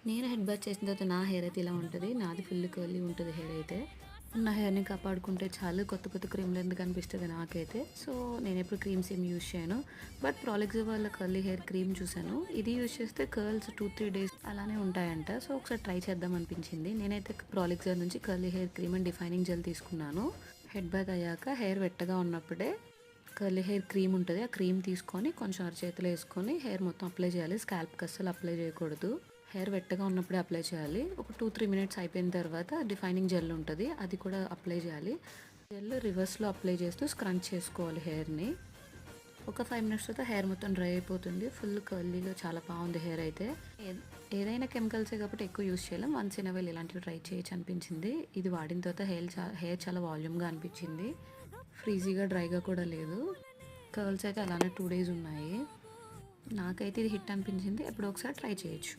నేను head bath చేసిన తర్వాత నా హెయిర్ అయితే ఇలా ఉంటుంది. నాది ఫుల్ కర్లీ ఉంటుంది హెయిర్ అయితే. నా హెయిర్‌ని కాపాడుకుంటే చాలు కొత్త కొత్త క్రీమ్‌లు ఎందుకు అనిపిస్తది నాకైతే. సో, నేనెప్పుడు క్రీమ్స్ ఏమి యూజ్ చేయను. బట్ ప్రాలిక్స్ వాళ్ళ కర్లీ హెయిర్ క్రీమ్ చూసాను. ఇది యూజ్ చేస్తే కర్ల్స్ 2, 3 డేస్ అలానే ఉంటాయంట. సో, ఒకసారి ట్రై చేద్దాం అనిపించింది. నేనైతే ప్రాలిక్స్ నుంచి curly hair cream and defining gel తీసుకున్నాను. హెడ్ బాత్ అయ్యాక హెయిర్ వెట్టగా ఉన్నప్పుడే కర్లీ హెయిర్ క్రీమ్ ఉంటది. ఆ క్రీమ్ తీసుకొని కొంచెం అరచేతిలో ఏసుకొని హెయిర్ మొత్తం అప్లై చేయాలి. స్కాల్ప్‌కి అస్సలు అప్లై చేయకూడదు. హెయిర్ వెట్టగా ఉన్నప్పుడే అప్లై చేయాలి. ఒక 2, 3 మినిట్స్ అయిపోయిన తర్వాత డిఫైనింగ్ జెల్ ఉంటది. అది కూడా అప్లై చేయాలి. జెల్ రివర్స్‌లో అప్లై చేస్తూ స్క్రంచ్ చేసుకోవాలి హెయిర్‌ని. ఒక 5 మినిట్స్ తర్వాత హెయిర్ మొత్తం డ్రై అయిపోతుంది. ఫుల్ కర్లీగా చాలా బాగుంది హెయిర్ అయితే. ఏదైనా కెమికల్సే కాబట్టి ఎక్కువ యూజ్ చేయలేం. వన్స్ ఇన్ ఎ వైల్ ఇలాంటివి ట్రై చేయొచ్చు అనిపించింది. ఇది వాడిన తర్వాత హెయిర్ చాలా వాల్యూమ్‌గా అనిపించింది. ఫ్రీజీగా, డ్రైగా కూడా లేదు. కర్ల్స్ అయితే అలానే 2 డేస్ ఉన్నాయి. నాకైతే ఇది హిట్ అనిపించింది. ఎప్పుడో ఒకసారి ట్రై చేయొచ్చు.